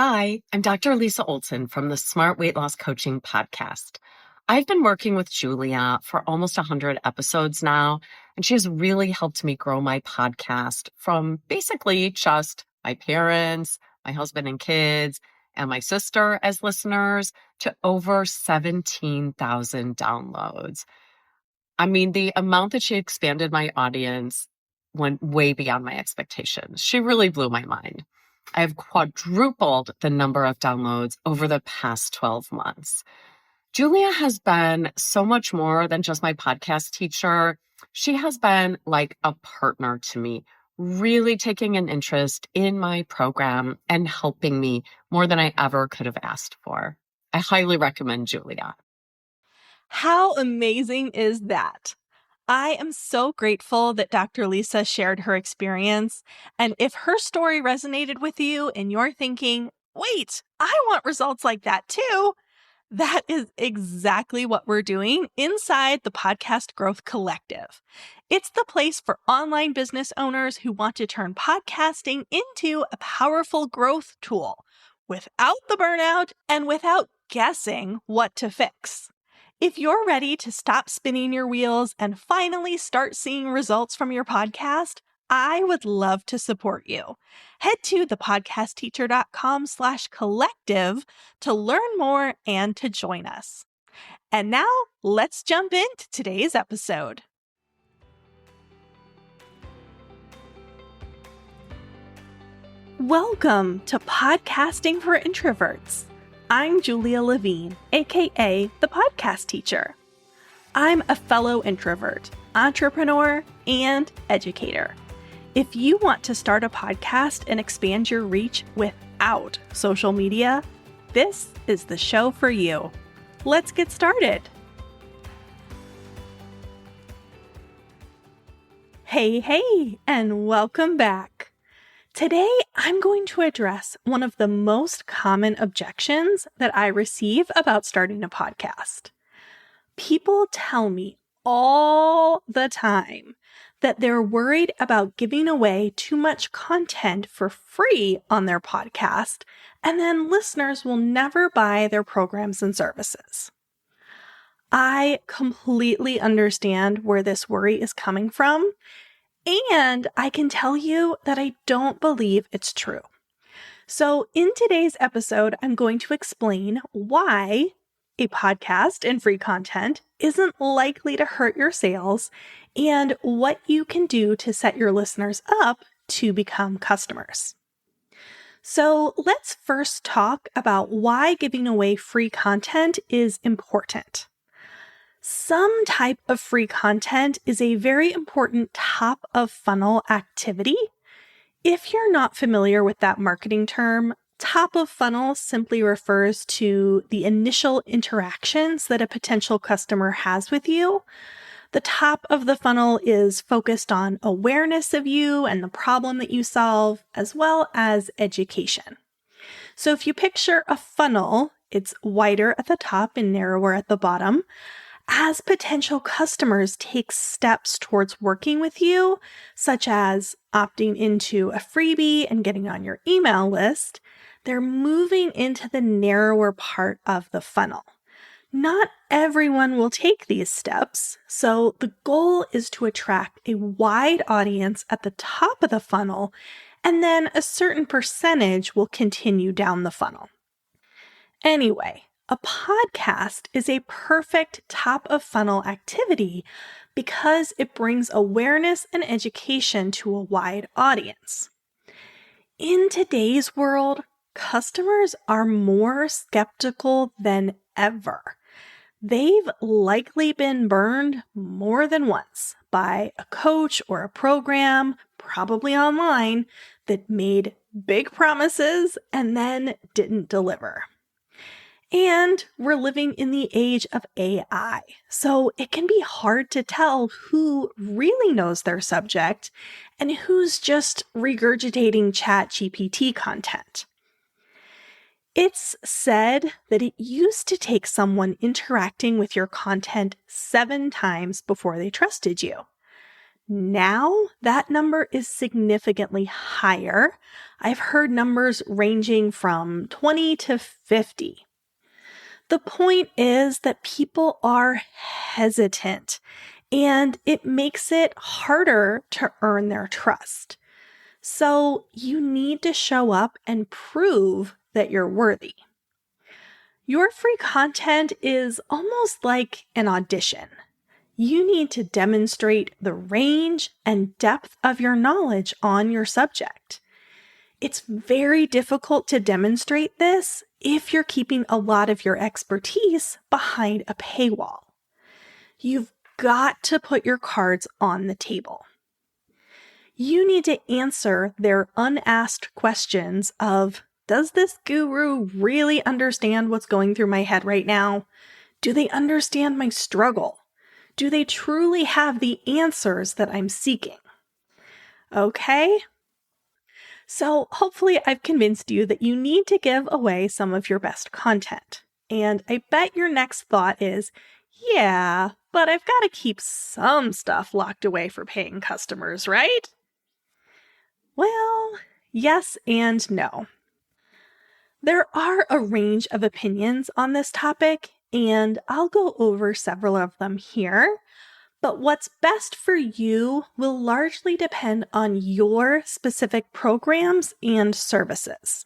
Hi, I'm Dr. Lisa Olson from the Smart Weight Loss Coaching Podcast. I've been working with Julia for almost 100 episodes now, and she has really helped me grow my podcast from basically just my parents, my husband and kids, and my sister as listeners to over 17,000 downloads. I mean, the amount that she expanded my audience went way beyond my expectations. She really blew my mind. I have quadrupled the number of downloads over the past 12 months. Julia has been so much more than just my podcast teacher. She has been like a partner to me, really taking an interest in my program and helping me more than I ever could have asked for. I highly recommend Julia. How amazing is that? I am so grateful that Dr. Lisa shared her experience. And if her story resonated with you and you're thinking, wait, I want results like that too, that is exactly what we're doing inside the Podcast Growth Collective. It's the place for online business owners who want to turn podcasting into a powerful growth tool without the burnout and without guessing what to fix. If you're ready to stop spinning your wheels and finally start seeing results from your podcast, I would love to support you. Head to thepodcastteacher.com/collective to learn more and to join us. And now let's jump into today's episode. Welcome to Podcasting for Introverts. I'm Julia Levine, aka the Podcast Teacher. I'm a fellow introvert, entrepreneur, and educator. If you want to start a podcast and expand your reach without social media, this is the show for you. Let's get started. Hey, and welcome back. Today, I'm going to address one of the most common objections that I receive about starting a podcast. People tell me all the time that they're worried about giving away too much content for free on their podcast, and then listeners will never buy their programs and services. I completely understand where this worry is coming from, and I can tell you that I don't believe it's true. So in today's episode, I'm going to explain why a podcast and free content isn't likely to hurt your sales and what you can do to set your listeners up to become customers. So let's first talk about why giving away free content is important. Some type of free content is a very important top of funnel activity. If you're not familiar with that marketing term, top of funnel simply refers to the initial interactions that a potential customer has with you. The top of the funnel is focused on awareness of you and the problem that you solve, as well as education. So if you picture a funnel, it's wider at the top and narrower at the bottom. As potential customers take steps towards working with you, such as opting into a freebie and getting on your email list, they're moving into the narrower part of the funnel. Not everyone will take these steps, so the goal is to attract a wide audience at the top of the funnel, and then a certain percentage will continue down the funnel. Anyway, a podcast is a perfect top of funnel activity because it brings awareness and education to a wide audience. In today's world, customers are more skeptical than ever. They've likely been burned more than once by a coach or a program, probably online, that made big promises and then didn't deliver. And we're living in the age of AI, so it can be hard to tell who really knows their subject and who's just regurgitating ChatGPT content. It's said that it used to take someone interacting with your content 7 times before they trusted you. Now that number is significantly higher. I've heard numbers ranging from 20 to 50. The point is that people are hesitant, and it makes it harder to earn their trust. So you need to show up and prove that you're worthy. Your free content is almost like an audition. You need to demonstrate the range and depth of your knowledge on your subject. It's very difficult to demonstrate this if you're keeping a lot of your expertise behind a paywall. You've got to put your cards on the table. You need to answer their unasked questions of, does this guru really understand what's going through my head right now? Do they understand my struggle? Do they truly have the answers that I'm seeking? Okay? So hopefully I've convinced you that you need to give away some of your best content. And I bet your next thought is, yeah, but I've got to keep some stuff locked away for paying customers, right? Well, yes and no. There are a range of opinions on this topic, and I'll go over several of them here. But what's best for you will largely depend on your specific programs and services.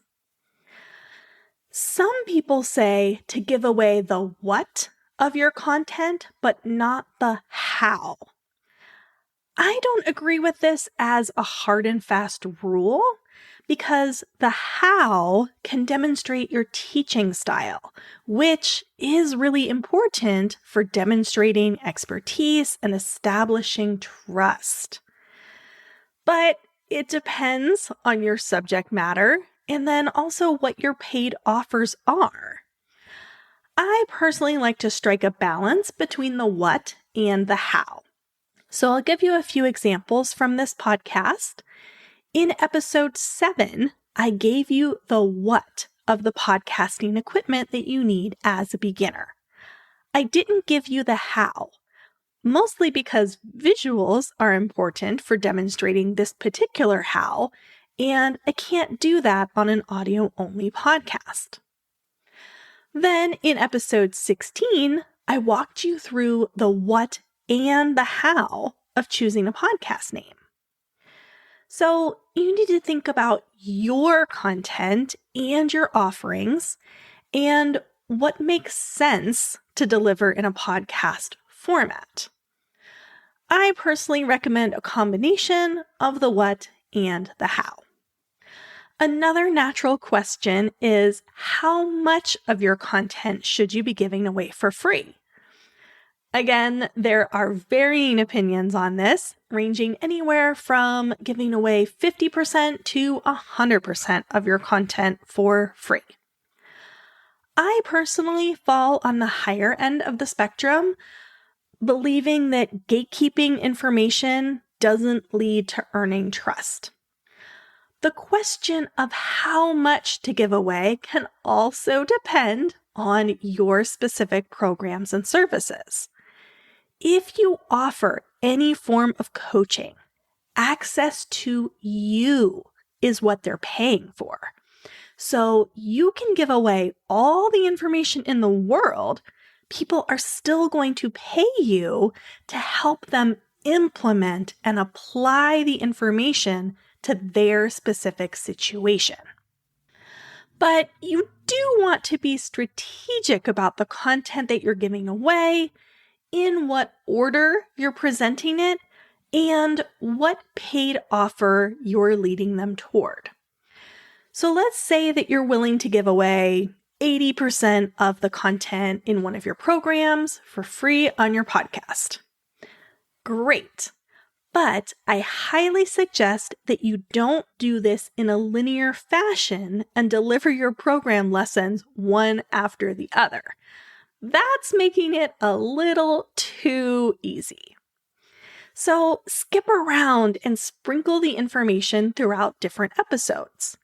Some people say to give away the what of your content, but not the how. I don't agree with this as a hard and fast rule, because the how can demonstrate your teaching style, which is really important for demonstrating expertise and establishing trust. But it depends on your subject matter and then also what your paid offers are. I personally like to strike a balance between the what and the how. So I'll give you a few examples from this podcast. In episode 7, I gave you the what of the podcasting equipment that you need as a beginner. I didn't give you the how, mostly because visuals are important for demonstrating this particular how, and I can't do that on an audio-only podcast. Then in episode 16, I walked you through the what and the how of choosing a podcast name. So you need to think about your content and your offerings and what makes sense to deliver in a podcast format. I personally recommend a combination of the what and the how. Another natural question is, how much of your content should you be giving away for free? Again, there are varying opinions on this, ranging anywhere from giving away 50% to 100% of your content for free. I personally fall on the higher end of the spectrum, believing that gatekeeping information doesn't lead to earning trust. The question of how much to give away can also depend on your specific programs and services. If you offer any form of coaching, access to you is what they're paying for. So you can give away all the information in the world. People are still going to pay you to help them implement and apply the information to their specific situation. But you do want to be strategic about the content that you're giving away, in what order you're presenting it, and what paid offer you're leading them toward. So let's say that you're willing to give away 80% of the content in one of your programs for free on your podcast. Great. But I highly suggest that you don't do this in a linear fashion and deliver your program lessons one after the other. That's making it a little too easy. So skip around and sprinkle the information throughout different episodes.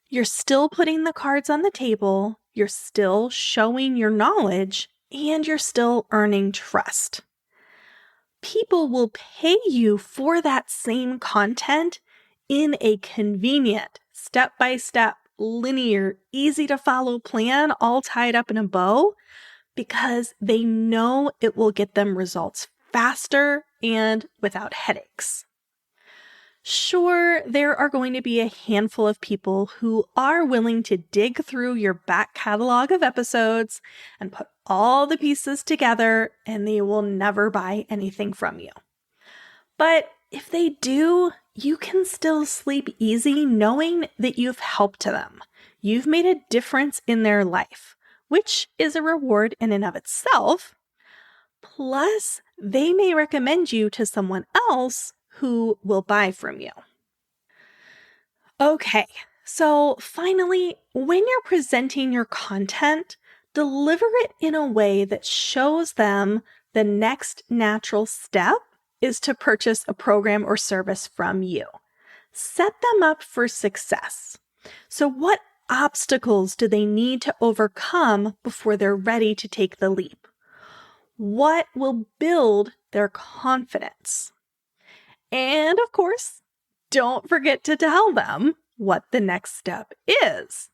You're still putting the cards on the table, you're still showing your knowledge, and you're still earning trust. people will pay you for that same content in a convenient, step-by-step, linear, easy-to-follow plan all tied up in a bow because they know it will get them results faster and without headaches. Sure, there are going to be a handful of people who are willing to dig through your back catalog of episodes and put all the pieces together, and they will never buy anything from you. But if they do, you can still sleep easy knowing that you've helped them. You've made a difference in their life, which is a reward in and of itself. Plus, they may recommend you to someone else who will buy from you. Okay, so finally, when you're presenting your content, deliver it in a way that shows them the next natural step is to purchase a program or service from you. Set them up for success. So what obstacles do they need to overcome before they're ready to take the leap? What will build their confidence? And of course, don't forget to tell them what the next step is.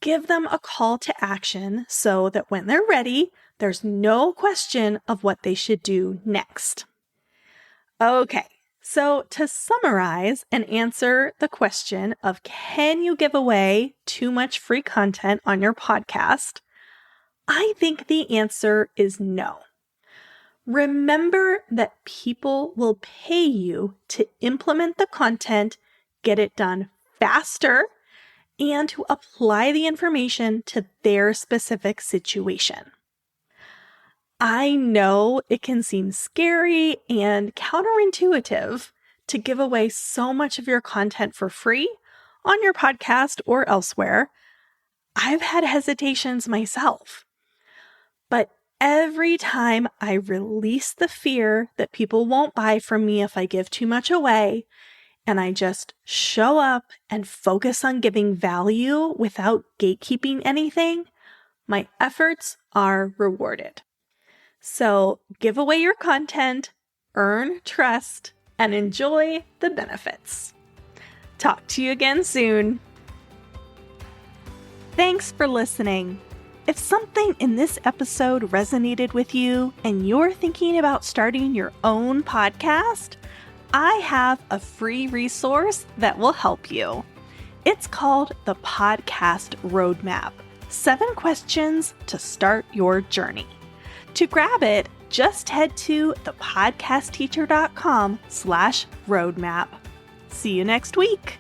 Give them a call to action so that when they're ready, there's no question of what they should do next. Okay, so to summarize and answer the question of can you give away too much free content on your podcast, I think the answer is no. Remember that people will pay you to implement the content, get it done faster, and to apply the information to their specific situation. I know it can seem scary and counterintuitive to give away so much of your content for free on your podcast or elsewhere. I've had hesitations myself. But every time I release the fear that people won't buy from me if I give too much away, and I just show up and focus on giving value without gatekeeping anything, my efforts are rewarded. So give away your content, earn trust, and enjoy the benefits. Talk to you again soon. Thanks for listening. If something in this episode resonated with you and you're thinking about starting your own podcast, I have a free resource that will help you. It's called the Podcast Roadmap: 7 Questions to Start Your Journey. To grab it, just head to thepodcastteacher.com/roadmap. See you next week.